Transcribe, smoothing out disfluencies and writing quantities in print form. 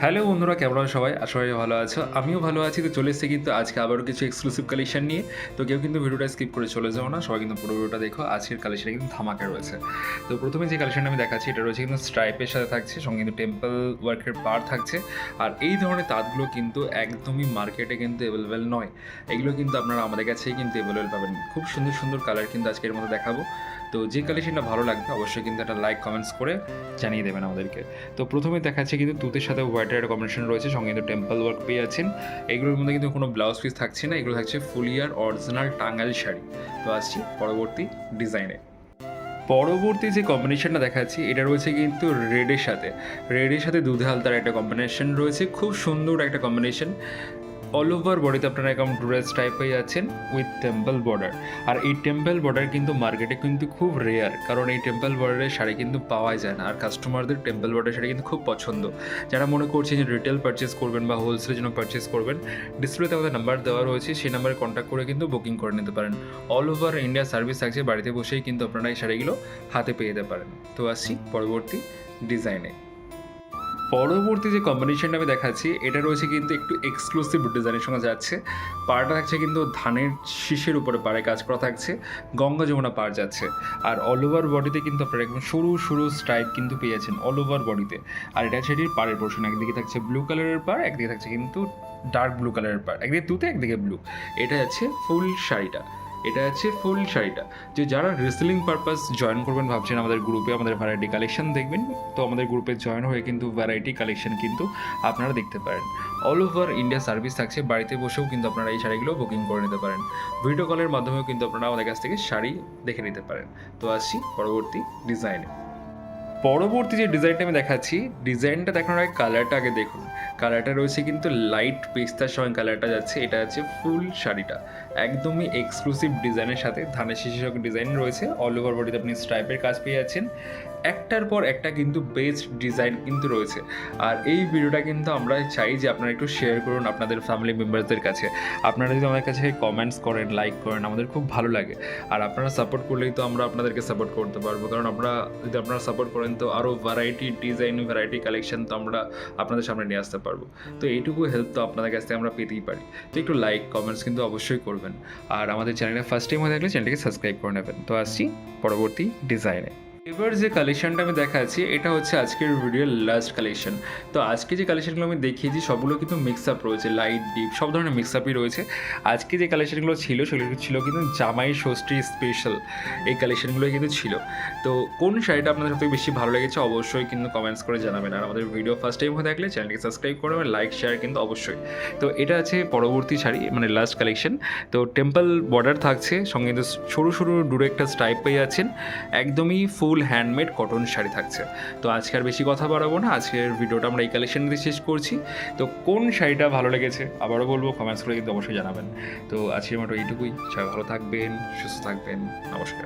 Hello বন্ধুরা, কেমন আছো সবাই? আশা করি ভালো আছো। আমিও ভালো আছি। তো চলে এসেছি কিন্তু আজকে আবারও কিছু এক্সক্লুসিভ কালেকশন নিয়ে। তো কেউ কিন্তু ভিডিওটা স্কিপ করে চলে যাও না। সবাই কিন্তু পুরো ভিডিওটা দেখো। আজকের কালেকশনে কিন্তু ধামাকা রয়েছে। তো প্রথমে যে কালেকশনটা আমি দেখাচ্ছি এটা রয়েছে কিন্তু স্ট্রাইপের সাথে থাকছে, সঙ্গে কিন্তু টেম্পল ওয়ার্কের পাড় থাকছে। আর এই ধরনের তাঁতগুলো কিন্তু একদমই মার্কেটে কিন্তু অ্যাভেলেবেল নয়। এগুলো কিন্তু আপনারা আমাদের কাছেই কিন্তু অ্যাভেলেবেল পাবেন। খুব সুন্দর সুন্দর কালার কিন্তু আজকে এর মধ্যে দেখাবো। তো যে কালেকশনটা ভালো লাগবে অবশ্যই কিন্তু একটা লাইক কমেন্টস করে জানিয়ে দেবেন আমাদেরকে। তো প্রথমে দেখাচ্ছে কিন্তু তুতের সাথে হোয়াইটের একটা কম্বিনেশন রয়েছে, সঙ্গে কিন্তু টেম্পল ওয়ার্ক পেয়ে যাচ্ছেন। এগুলোর মধ্যে কিন্তু কোনো ব্লাউজ পিস থাকছে না, এগুলো থাকছে ফুল ইয়ার অরিজিনাল টাঙ্গাইল শাড়ি। তো আসছি পরবর্তী ডিজাইনে। পরবর্তী যে কম্বিনেশনটা দেখাচ্ছি এটা রয়েছে কিন্তু রেডের সাথে দুধে হালতার একটা কম্বিনেশন রয়েছে, খুব সুন্দর একটা কম্বিনেশন। অল ওভার বডিতে আপনারা এরকম ড্রেস টাইপ পেয়ে যাচ্ছেন উইথ টেম্পল বর্ডার। আর এই টেম্পল বর্ডার কিন্তু মার্কেটে কিন্তু খুব রেয়ার, কারণ এই টেম্পল বর্ডারের শাড়ি কিন্তু পাওয়া যায় না। আর কাস্টমারদের টেম্পল বর্ডার শাড়ি কিন্তু খুব পছন্দ। যারা মনে করছে যে রিটেল পারচেস করবেন বা হোলসেলের জন্য পারচেস করবেন, ডিসপ্লেতে আমাদের নাম্বার দেওয়া রয়েছে, সেই নাম্বারে কন্ট্যাক্ট করে কিন্তু বুকিং করে নিতে পারেন। অল ওভার ইন্ডিয়া সার্ভিস থাকছে, বাড়িতে বসেই কিন্তু আপনারা এই শাড়িগুলো হাতে পেয়ে যেতে পারেন। তো আসছি পরবর্তী ডিজাইনে। পরবর্তী যে কম্বিনেশনটা আমি দেখাচ্ছি এটা রয়েছে কিন্তু একটু এক্সক্লুসিভ ডিজাইনের সঙ্গে যাচ্ছে। পাড়টা থাকছে কিন্তু ধানের শীষের উপরে পাড়ে কাজ করা থাকছে, গঙ্গা যমুনা পাড় যাচ্ছে। আর অল ওভার বডিতে কিন্তু আপনারা একদম সরু সরু স্ট্রাইপ কিন্তু পেয়েছেন অল ওভার বডিতে। আর এটা হচ্ছে এটির পাড়ের পোর্শন, একদিকে থাকছে ব্লু কালারের পাড়, একদিকে থাকছে কিন্তু ডার্ক ব্লু কালারের পাড়, একদিকে তুতে একদিকে ব্লু। এটা হচ্ছে ফুল শাড়িটা। যে যারা রেসলিং পারপাস জয়েন করবেন ভাবছেন আমাদের গ্রুপে, আমাদের ভ্যারাইটি কালেকশন দেখবেন, তো আমাদের গ্রুপে জয়েন হয়ে কিন্তু ভ্যারাইটি কালেকশন কিন্তু আপনারা দেখতে পারেন। অল ওভার ইন্ডিয়া সার্ভিস থাকছে, বাড়িতে বসেও কিন্তু আপনারা এই শাড়িগুলো বুকিং করে নিতে পারেন। ভিডিও কলের মাধ্যমেও কিন্তু আপনারা আমাদের কাছ থেকে শাড়ি দেখে নিতে পারেন। তো আসছি পরবর্তী ডিজাইনে। পরবর্তী যে ডিজাইনটা আমি দেখাচ্ছি, ডিজাইনটা দেখানোর আগে কালারটা আগে দেখুন। কালারটা রয়েছে কিন্তু লাইট পেস্তার সঙ্গে কালারটা যাচ্ছে। এটা হচ্ছে ফুল শাড়িটা, একদমই এক্সক্লুসিভ ডিজাইনের সাথে ধানের শীষের সঙ্গে ডিজাইন রয়েছে। অল ওভার বডিতে আপনি স্ট্রাইপের কাজ পেয়ে যাচ্ছেন, একটার পর একটা কিন্তু বেস্ট ডিজাইন কিন্তু রয়েছে। আর এই ভিডিওটা কিন্তু আমরা চাই যে আপনারা একটু শেয়ার করুন আপনাদের ফ্যামিলি মেম্বারসদের কাছে। আপনারা যদি আমাদের কাছে কমেন্টস করেন, লাইক করেন, আমাদের খুব ভালো লাগে। আর আপনারা সাপোর্ট করলেই তো আমরা আপনাদেরকে সাপোর্ট করতে পারবো, কারণ যদি আপনারা সাপোর্ট করেন তো আরও ভ্যারাইটি ডিজাইন, ভ্যারাইটি কালেকশন তো আমরা আপনাদের সামনে নিয়ে আসতে পারবো। তো এইটুকু হেল্প তো আপনাদের কাছ থেকে আমরা পেতেই পারি। তো একটু লাইক কমেন্টস কিন্তু অবশ্যই করবেন। আর আমাদের চ্যানেলে ফার্স্ট টাইম হয়ে থাকলে চ্যানেলটিকে সাবস্ক্রাইব করে নেবেন। তো আসছি পরবর্তী ডিজাইনে। এবার যে কালেকশনটা আমি দেখাচ্ছি এটা হচ্ছে আজকের ভিডিওর লাস্ট কালেকশন। তো আজকে যে কালেকশনগুলো আমি দেখিয়েছি সবগুলো কিন্তু মিক্স আপ রয়েছে, লাইট ডিপ সব ধরনের মিক্স আপই রয়েছে। আজকে যে কালেকশনগুলো ছিল সেগুলো ছিল কিন্তু জামাই ষষ্ঠী স্পেশাল, এই কালেকশনগুলোই কিন্তু ছিল। তো কোন শাড়িটা আপনাদের সবথেকে বেশি ভালো লেগেছে অবশ্যই কিন্তু কমেন্টস করে জানাবেন। আর আমাদের ভিডিও ফার্স্ট টাইম হয়ে থাকলে চ্যানেলটিকে সাবস্ক্রাইব করবেন, লাইক শেয়ার কিন্তু অবশ্যই। তো এটা আছে পরবর্তী শাড়ি, মানে লাস্ট কালেকশন। তো টেম্পল বর্ডার থাকছে, সঙ্গে কিন্তু সরু সরু দূরে একটা স্ট্রাইপ পেয়ে যাচ্ছেন, একদমই ফুল হ্যান্ডমেড কটন শাড়ি থাকছে। তো আজকে আর বেশি কথা বাড়াবো না, আজকের ভিডিওটা আমরা এই কালেকশন দিয়ে শেষ করছি। তো কোন শাড়িটা ভালো লেগেছে আবারও বলবো, কমেন্টস করে কিন্তু অবশ্যই জানাবেন। তো আজকের মতো এইটুকুই, সবাই ভালো থাকবেন, সুস্থ থাকবেন, নমস্কার।